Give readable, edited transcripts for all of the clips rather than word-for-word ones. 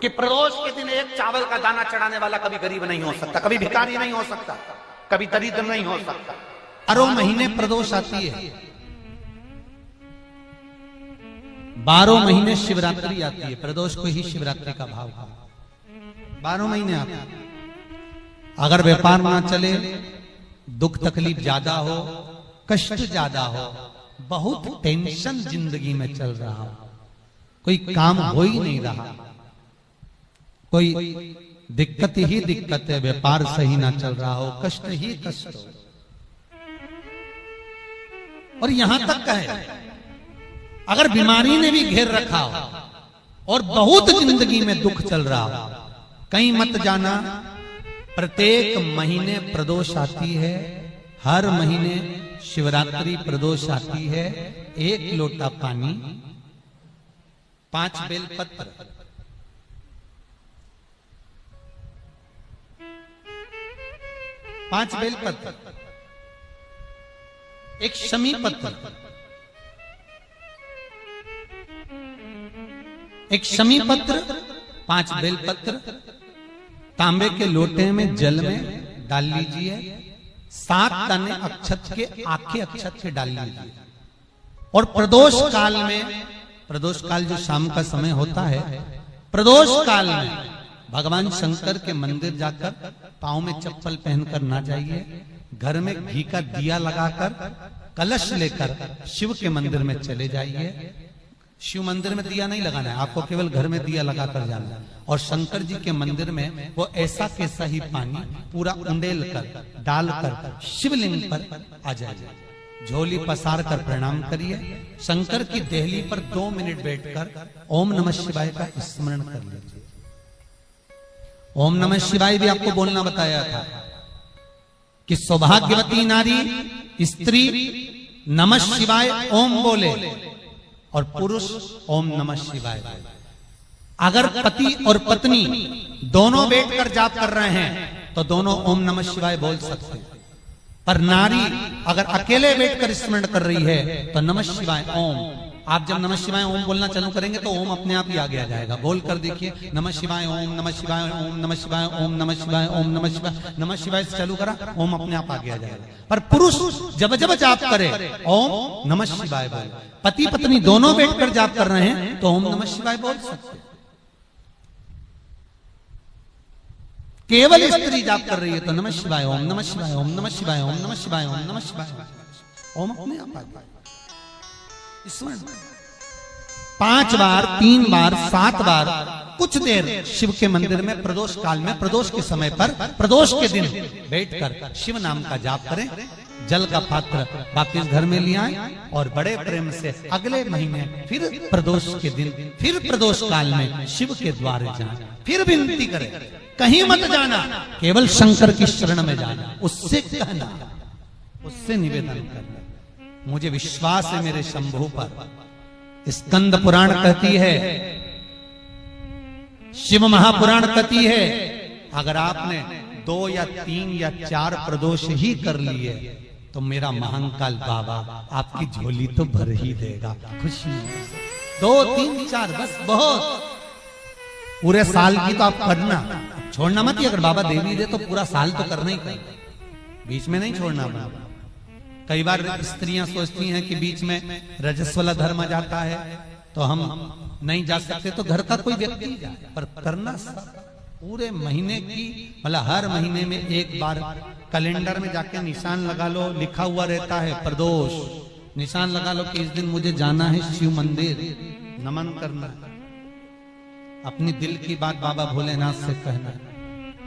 कि प्रदोष के दिन एक चावल का दाना चढ़ाने वाला कभी गरीब नहीं हो सकता, कभी भिखारी नहीं हो सकता, कभी दरिद्र नहीं हो सकता। 12 महीने प्रदोष आती है, 12 महीने शिवरात्रि आती है। प्रदोष को ही शिवरात्रि का भाव है। 12 महीने आते हैं। अगर व्यापार ना चले, दुख तकलीफ ज्यादा हो, कष्ट ज्यादा हो, बहुत टेंशन जिंदगी में चल रहा हो, कोई काम हो ही नहीं रहा, कोई दिक्कत ही दिक्कत है, व्यापार सही ना चल रहा हो, कष्ट ही कष्ट हो, और यहां तक है अगर बीमारी ने भी घेर रखा हो और बहुत जिंदगी में दुख चल रहा हो, कहीं मत जाना। प्रत्येक महीने प्रदोष आती है, हर महीने शिवरात्रि प्रदोष आती है। 1 लोटा पानी, 5 बेलपत्र, 5 बेलपत्र, 1 शमी पत्र, 1 शमी पत्र, 5 बेलपत्र तांबे के लोटे में जल में डाल लीजिए। 7 तने अक्षत के, आखे अक्षत के डाल लीजिए। और प्रदोष काल में, प्रदोष काल जो शाम का समय होता है, प्रदोष काल में भगवान शंकर के मंदिर जाकर पांव में चप्पल पहनकर ना जाइए। घर में घी का दिया लगाकर कलश लेकर शिव के मंदिर में चले जाइए। शिव मंदिर में दिया नहीं लगाना है, आपको केवल घर में दिया लगाकर जाना है। और शंकर जी के मंदिर में वो ऐसा कैसा ही पानी पूरा उंडेल कर डालकर शिवलिंग पर आ जाइए। झोली पसार कर प्रणाम करिए। शंकर की देहली पर 2 मिनट बैठकर ओम नमः शिवाय का स्मरण कर लीजिए। ओम नमः शिवाय भी आपको बोलना बताया था कि सौभाग्यवती नारी स्त्री नमः शिवाय ओम बोले और पुरुष ओम नमः शिवाय। अगर पति और पत्नी दोनों बैठकर जाप कर रहे हैं तो दोनों ओम नमः शिवाय बोल सकते हैं। पर नारी अगर अकेले बैठकर स्मरण कर रही है तो नमः शिवाय ओम। आप जब नमः शिवाय ओम बोलना चालू करेंगे तो ओम अपने आप ही आगे आ जाएगा। बोल कर देखिए, नमः शिवाय ओम, नमः शिवाय ओम, नमः शिवाय ओम, नमः शिवाय ओम, नमः शिवाय, नमः शिवाय से चालू करा, ओम अपने आप आगे आ जाएगा। पर पुरुष जब जब जाप करे ओम नमः शिवाय बोल। पति पत्नी दोनों बैठकर जाप कर रहे हैं तो ओम नमः शिवाय बोल सकते। केवल स्त्री जाप कर रही है तो नमः शिवाय ओम, नमः शिवाय ओम, नमः शिवाय ओम, नमः शिवाय ओम, नमः शिवाय ओम अपने आप आ गया। 5 बार, 3 बार, 7 बार कुछ देर शिव के मंदिर में प्रदोष काल में, प्रदोष के समय पर, प्रदोष के दिन बैठकर शिव नाम का जाप करें। जल का पात्र वापिस घर में ले आए और बड़े प्रेम से अगले महीने फिर प्रदोष के दिन, फिर प्रदोष काल में शिव के द्वारे जाएं। फिर विनती करें, कहीं मत जाना, केवल शंकर की शरण में जाना। उससे कहना, उससे निवेदन करना, मुझे विश्वास है मेरे शंभु पर। स्कंद पुराण कहती है, शिव महापुराण कहती है, अगर आपने 2 या 3 या 4 प्रदोष ही कर लिए तो मेरा महाकाल बाबा आपकी झोली तो भर ही देगा। खुशी 2, 3, 4 बस बहुत। पूरे साल की तो आप करना, छोड़ना मत ही। अगर बाबा दे भी दे तो पूरा साल तो करना ही करना, बीच में नहीं छोड़ना बाबा। कई बार स्त्रियां सोचती हैं कि बीच में रजस्वला धर्म आ जाता है तो हम नहीं जा सकते, तो घर का कोई व्यक्ति जाए। पर करना पूरे महीने की, मतलब हर महीने में एक बार कैलेंडर में जाके निशान लगा लो, लिखा हुआ रहता है प्रदोष, निशान लगा लो कि इस दिन मुझे जाना है शिव मंदिर, नमन करना, अपनी दिल की बात बाबा भोलेनाथ से कहना,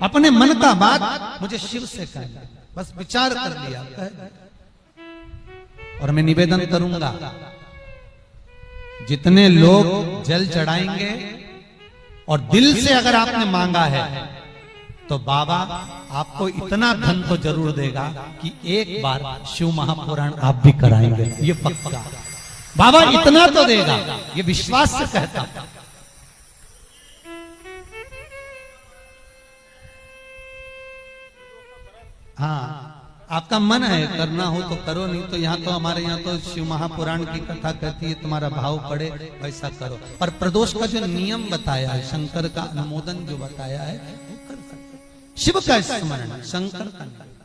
अपने मन का बात मुझे शिव से कहना। बस विचार कर लिया। और मैं निवेदन करूंगा, जितने लोग जल चढ़ाएंगे और दिल से अगर आपने मांगा है तो बाबा आपको इतना धन तो जरूर देगा कि एक बार शिव महापुराण आप भी कराएंगे, ये पक्का। बाबा इतना तो देगा, ये विश्वास से कहता। हाँ, आपका मन है करना हो तो करो, नहीं तो यहाँ तो हमारे यहाँ तो शिव महापुराण की कथा कहती है तुम्हारा भाव पड़े वैसा करो। पर प्रदोष का जो नियम बताया है, शंकर का अनुमोदन जो बताया है वो कर सकते। शिव का स्मरण, शंकर का नहीं।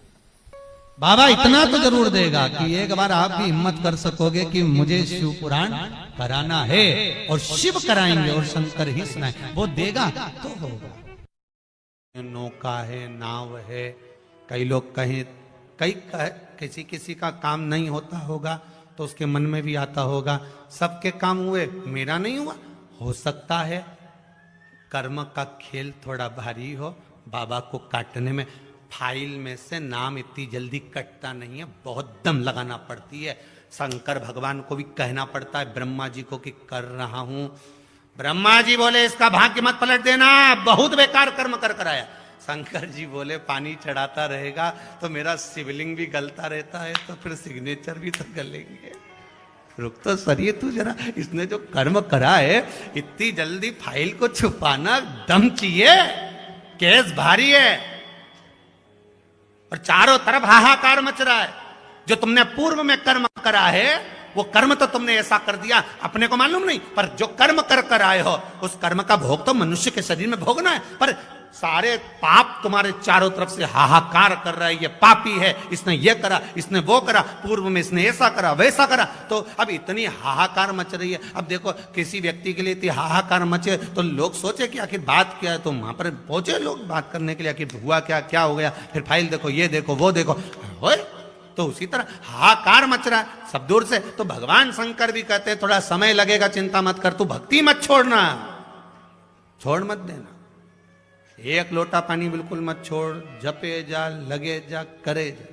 बाबा इतना तो जरूर देगा कि एक बार आप भी हिम्मत कर सकोगे कि मुझे शिव पुराण कराना है, और शिव कराएंगे और शंकर ही सुनाए, वो देगा तो होगा। नौका है, नाव है, कई लोग कहें किसी किसी का काम नहीं होता होगा तो उसके मन में भी आता होगा सबके काम हुए मेरा नहीं हुआ। हो सकता है कर्म का खेल थोड़ा भारी हो, बाबा को काटने में फाइल में से नाम इतनी जल्दी कटता नहीं है, बहुत दम लगाना पड़ती है। शंकर भगवान को भी कहना पड़ता है ब्रह्मा जी को कि कर रहा हूं। ब्रह्मा जी बोले इसका भाग्य मत पलट देना, बहुत बेकार कर्म कर कराया। शंकर जी बोले पानी चढ़ाता रहेगा तो मेरा शिवलिंग भी गलता रहता है, तो फिर सिग्नेचर भी तो गलेंगे। रुक तो सरिए तू जरा, इसने जो कर्म करा है इतनी जल्दी फाइल को छुपाना दम चाहिए, केस भारी है। और चारों तरफ हाहाकार मच रहा है। जो तुमने पूर्व में कर्म करा है वो कर्म तो तुमने ऐसा कर दिया, अपने को मालूम नहीं, पर जो कर्म कर कर आए हो उस कर्म का भोग तो मनुष्य के शरीर में भोगना है। पर सारे पाप तुम्हारे चारों तरफ से हाहाकार कर रहा है, ये पापी है, इसने ये करा, इसने वो करा, पूर्व में इसने ऐसा करा वैसा करा, तो अब इतनी हाहाकार मच रही है। अब देखो किसी व्यक्ति के लिए इतनी हाहाकार मचे तो लोग सोचे कि आखिर बात क्या है, तो वहां पर पहुंचे लोग बात करने के लिए, आखिर हुआ क्या, क्या हो गया, फिर फाइल देखो, ये देखो, वो देखो, तो उसी तरह हाहाकार मच रहा है सब दूर से। तो भगवान शंकर भी कहते हैं थोड़ा समय लगेगा, चिंता मत कर, तू भक्ति मत छोड़ना, छोड़ मत देना। एक लोटा पानी बिल्कुल मत छोड़, जपे जा, लगे जा, करे जा।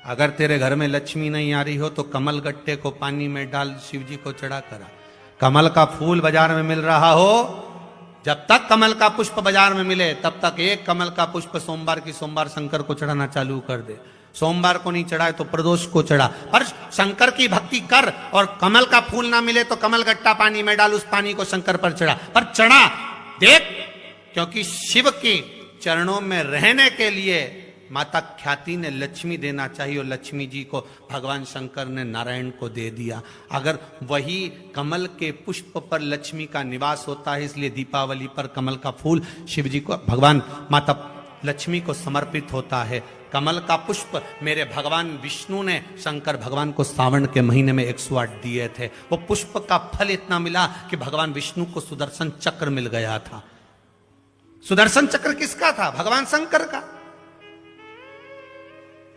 अगर तेरे घर में लक्ष्मी नहीं आ रही हो तो कमल गट्टे को पानी में डाल, शिव जी को चढ़ा करा। कमल का फूल बाजार में मिल रहा हो, जब तक कमल का पुष्प बाजार में मिले तब तक एक कमल का पुष्प सोमवार की सोमवार शंकर को चढ़ाना चालू कर दे। सोमवार को नहीं चढ़ाए तो प्रदोष को चढ़ा, पर शंकर की भक्ति कर। और कमल का फूल ना मिले तो कमल गट्टा पानी में डाल, उस पानी को शंकर पर चढ़ा, पर चढ़ा देख, क्योंकि शिव के चरणों में रहने के लिए माता ख्याति ने लक्ष्मी देना चाहिए, और लक्ष्मी जी को भगवान शंकर ने नारायण को दे दिया। अगर वही कमल के पुष्प पर लक्ष्मी का निवास होता है, इसलिए दीपावली पर कमल का फूल शिव जी को, भगवान माता लक्ष्मी को समर्पित होता है। कमल का पुष्प मेरे भगवान विष्णु ने शंकर भगवान को सावन के महीने में 108 दिए थे। वो पुष्प का फल इतना मिला कि भगवान विष्णु को सुदर्शन चक्र मिल गया था। सुदर्शन चक्र किसका था? भगवान शंकर का।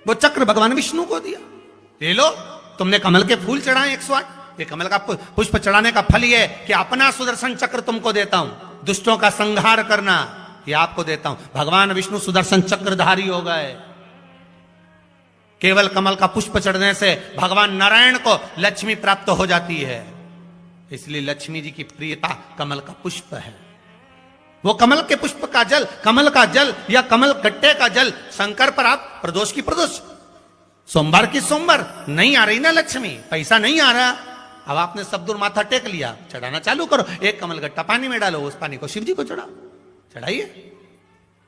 वो चक्र भगवान विष्णु को दिया। ले लो, तुमने कमल के फूल चढ़ाए 108, ये कमल का पुष्प चढ़ाने का फल ये कि अपना सुदर्शन चक्र तुमको देता हूं, दुष्टों का संहार करना ये आपको देता हूं। भगवान विष्णु सुदर्शन चक्रधारी हो गए। केवल कमल का पुष्प चढ़ने से भगवान नारायण को लक्ष्मी प्राप्त हो जाती है, इसलिए लक्ष्मी जी की प्रियता कमल का पुष्प है। वो कमल के पुष्प का जल, कमल का जल या कमल गट्टे का जल शंकर पर आप प्रदोष की प्रदोष, सोमवार की सोमवार, नहीं आ रही ना लक्ष्मी, पैसा नहीं आ रहा, अब आपने सब दूर माथा टेक लिया, चढ़ाना चालू करो। एक कमल गट्टा पानी में डालो, उस पानी को शिव जी को चढ़ाओ, चढ़ाइए।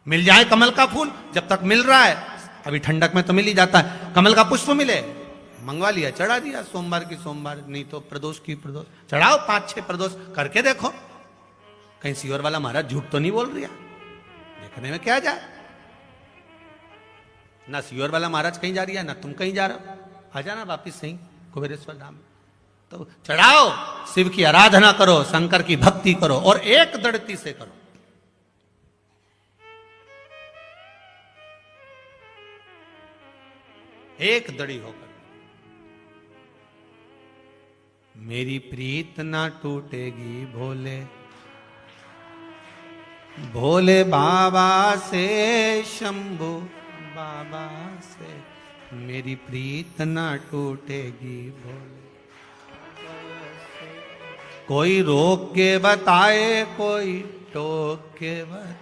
मिल जाए कमल का फूल, जब तक मिल रहा है, अभी ठंडक में तो मिल ही जाता है, कमल का पुष्प मिले, मंगवा लिया, चढ़ा दिया, सोमवार की सोमवार, नहीं तो प्रदोष की प्रदोष चढ़ाओ। 5-6 प्रदोष करके देखो, कहीं सियोर वाला महाराज झूठ तो नहीं बोल रहा, देखने में क्या जाए। ना सियोर वाला महाराज कहीं जा रही है, ना तुम कहीं जा रहे हो, आ जाना वापिस सही कुबेरेश्वर धाम। तो चढ़ाओ, शिव की आराधना करो, शंकर की भक्ति करो, और एक दृढ़ता से करो। एक दड़ी होकर, मेरी प्रीत ना टूटेगी भोले भोले बाबा से, शंभू बाबा से, मेरी प्रीत ना टूटेगी भोले। कोई रोक के बताए, कोई टोक के बताए,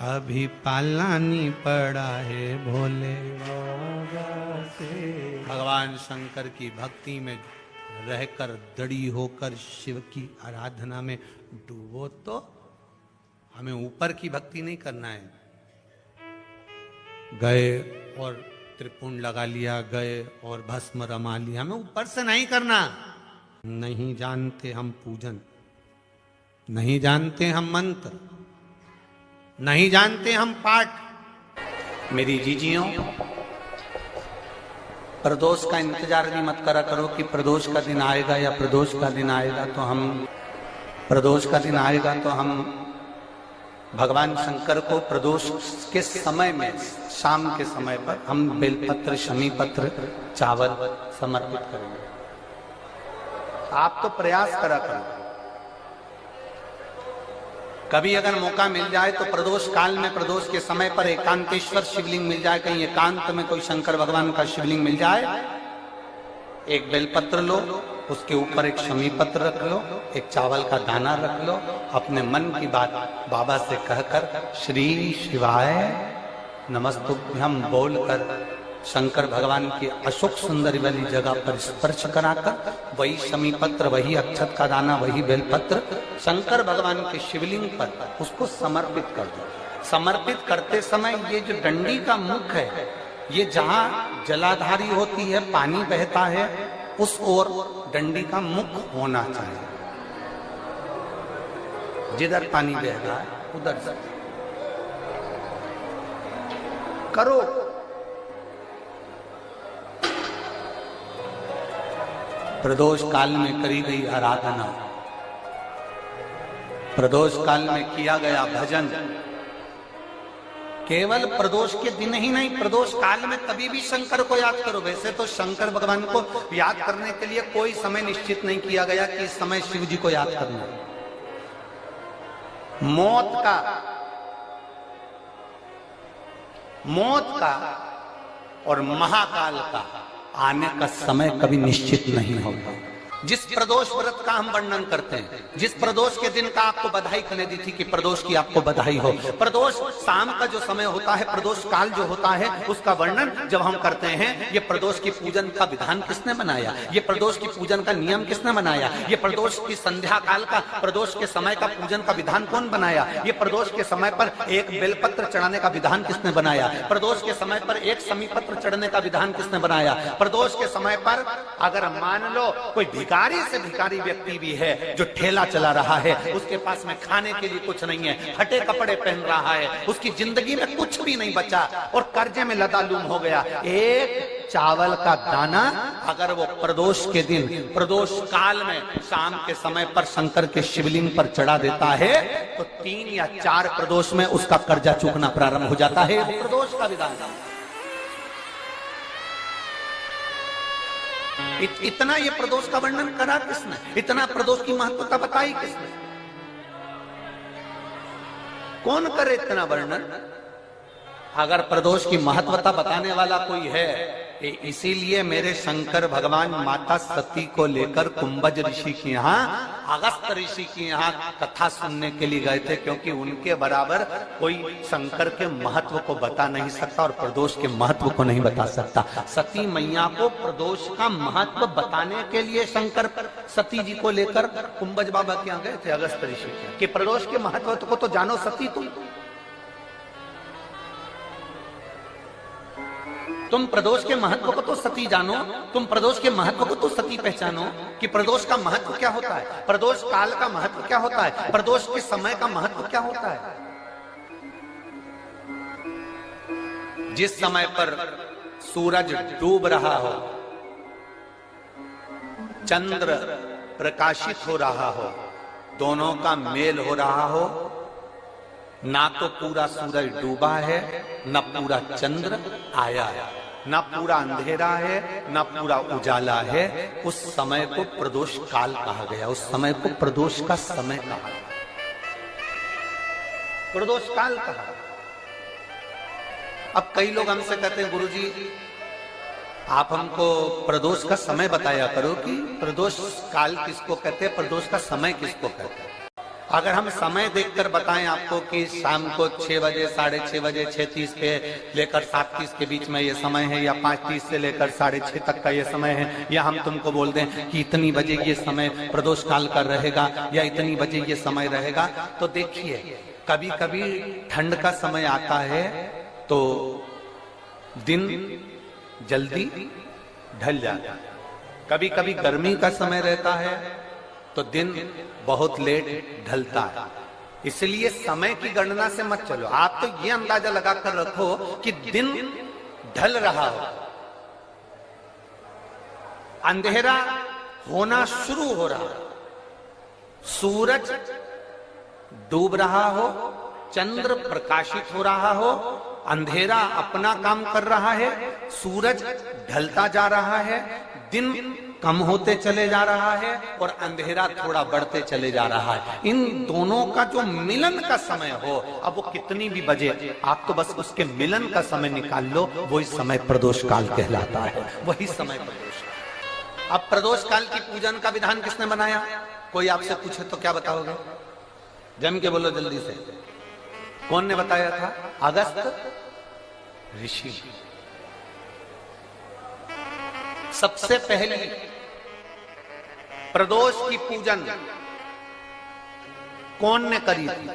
अभी पालानी पड़ा है भोले बाबा से। भगवान शंकर की भक्ति में रहकर दड़ी होकर शिव की आराधना में डूबो। तो हमें ऊपर की भक्ति नहीं करना है, गए और त्रिपुंड लगा लिया, गए और भस्म रमा लिया। हमें ऊपर से नहीं करना। नहीं जानते हम पूजन, नहीं जानते हम मंत्र, नहीं जानते हम पाठ। मेरी जीजियों, प्रदोष का इंतजार भी मत करा करो कि प्रदोष का दिन आएगा या प्रदोष का दिन आएगा तो हम भगवान शंकर को प्रदोष के समय में, शाम के समय पर हम बेलपत्र, शमी पत्र, चावल समर्पित करेंगे। आप तो प्रयास करा करो। कभी अगर मौका मिल जाए तो प्रदोष काल में, प्रदोष के समय पर एकांतेश्वर शिवलिंग मिल जाए, कहीं एकांत में कोई शंकर भगवान का शिवलिंग मिल जाए, एक बेलपत्र लो, उसके ऊपर एक शमी पत्र रख लो, एक चावल का दाना रख लो, अपने मन की बात बाबा से कहकर श्री शिवाय नमस्तुभ्यं बोलकर शंकर भगवान की अशोक सुंदरी वाली जगह पर स्पर्श कराकर वही शमी पत्र, वही अक्षत का दाना, वही बेलपत्र शंकर भगवान के शिवलिंग पर उसको समर्पित कर दो। समर्पित करते समय ये जो डंडी का मुख है, ये जहां जलाधारी होती है, पानी बहता है, उस ओर डंडी का मुख होना चाहिए। जिधर पानी बह रहा है उधर से करो। प्रदोष काल में करी गई आराधना, प्रदोष काल में किया गया भजन, केवल प्रदोष के दिन ही नहीं, प्रदोष काल में कभी भी शंकर को याद करो। वैसे तो शंकर भगवान को याद करने के लिए कोई समय निश्चित नहीं किया गया कि इस समय शिव जी को याद करना। मौत का और महाकाल का आने का समय कभी निश्चित नहीं होगा। जिस प्रदोष व्रत का हम वर्णन करते हैं, जिस प्रदोष के दिन का आपको बधाई करने दी थी कि प्रदोष की आपको बधाई हो, प्रदोष शाम का जो समय होता है, प्रदोष काल जो होता है, उसका वर्णन जब हम करते हैं, ये प्रदोष की पूजन का विधान किसने बनाया, ये प्रदोष की पूजन का नियम किसने बनाया, ये प्रदोष की संध्या काल का, प्रदोष के समय का पूजन का विधान कौन बनाया, ये प्रदोष के समय पर एक बेलपत्र चढ़ाने का विधान किसने बनाया, प्रदोष के समय पर एक शमी पत्र चढ़ने का विधान किसने बनाया, प्रदोष के समय पर अगर मान लो कोई भिखारी से भिखारी व्यक्ति भी है जो ठेला चला रहा है, उसके पास में खाने के लिए कुछ नहीं है, फटे कपड़े पहन रहा है, उसकी जिंदगी में कुछ भी नहीं बचा और कर्जे में लदालूम हो गया, एक चावल का दाना अगर वो प्रदोष के दिन, प्रदोष काल में शाम के समय पर शंकर के शिवलिंग पर चढ़ा देता है तो 3 या 4 प्रदोष में उसका कर्जा चूकना प्रारंभ हो जाता है। प्रदोष का विधान। इतना ये प्रदोष का वर्णन करा किसने, इतना प्रदोष की महत्वता बताई किसने, कौन करे इतना वर्णन। अगर प्रदोष की महत्वता बताने वाला कोई है, इसीलिए मेरे शंकर भगवान माता सती को लेकर कुंभज ऋषि के यहाँ, अगस्त ऋषि के यहाँ कथा सुनने के लिए गए थे, क्योंकि उनके बराबर कोई शंकर के महत्व को बता नहीं सकता और प्रदोष के महत्व को नहीं बता सकता। सती मैया को प्रदोष का महत्व बताने के लिए शंकर सती जी को लेकर कुंभज बाबा के यहाँ गए थे, अगस्त ऋषि के, कि प्रदोष के महत्व को तो जानो सती, तुम प्रदोष के महत्व को तो सती जानो, तुम प्रदोष के महत्व को तो सती पहचानो कि प्रदोष का महत्व क्या होता है, प्रदोष काल का महत्व क्या होता है, प्रदोष के समय का महत्व क्या होता है। जिस समय पर सूरज डूब रहा हो, चंद्र प्रकाशित हो रहा हो, दोनों का मेल हो रहा हो, ना तो पूरा सूरज डूबा है, न पूरा चंद्र आया है, न पूरा अंधेरा है, न पूरा उजाला है, उस समय को प्रदोष काल कहा गया, उस समय को प्रदोष का समय कहा, प्रदोष काल कहा। अब कई लोग हमसे कहते हैं, गुरुजी आप हमको प्रदोष का समय बताया करो कि प्रदोष काल किसको कहते हैं, प्रदोष का समय किसको कहते हैं। अगर हम समय देखकर बताएं आपको कि शाम को 6 बजे, 6:30 बजे, 6:30 पे लेकर 7:30 के बीच में ये समय है, या 5:30 से लेकर 6:30 तक का ये समय है, या हम तुमको बोल दें कि इतनी बजे ये समय प्रदोष काल का रहेगा या इतनी बजे ये समय रहेगा, तो देखिए कभी कभी ठंड का समय आता है तो दिन जल्दी ढल जाता है। कभी कभी गर्मी का समय रहता है तो दिन बहुत लेट ढलता है। इसलिए समय की गणना से मत चलो, आप तो ये अंदाजा लगाकर रखो कि दिन ढल रहा हो, अंधेरा होना शुरू हो रहा हो, सूरज डूब रहा हो, चंद्र प्रकाशित हो रहा हो, अंधेरा अपना काम कर रहा है, सूरज ढलता जा रहा है, दिन कम होते चले जा रहा है और अंधेरा थोड़ा बढ़ते चले जा रहा है। इन दोनों का जो मिलन का समय हो, अब वो कितनी भी बजे, आप तो बस उसके मिलन का समय निकाल लो, वही समय प्रदोष काल कहलाता है, वही समय प्रदोष काल। अब प्रदोष काल की पूजन का विधान किसने बनाया? कोई आपसे पूछे तो क्या बताओगे? जम के बोलो जल्दी से, कौन ने बताया था? अगस्त ऋषि। सबसे पहले प्रदोष की पूजन कौन ने करी थी?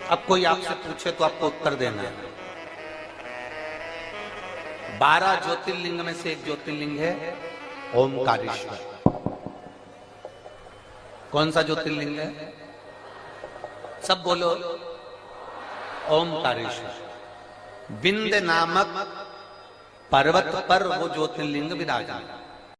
अब कोई आपसे पूछे तो आपको उत्तर देना है। 12 ज्योतिर्लिंग में से एक ज्योतिर्लिंग है ओमकारेश्वर। कौन सा ज्योतिर्लिंग है? सब बोलो। ओमकारेश्वर। विंध्य नामक पर्वत पर वो ज्योतिर्लिंग विराजमान।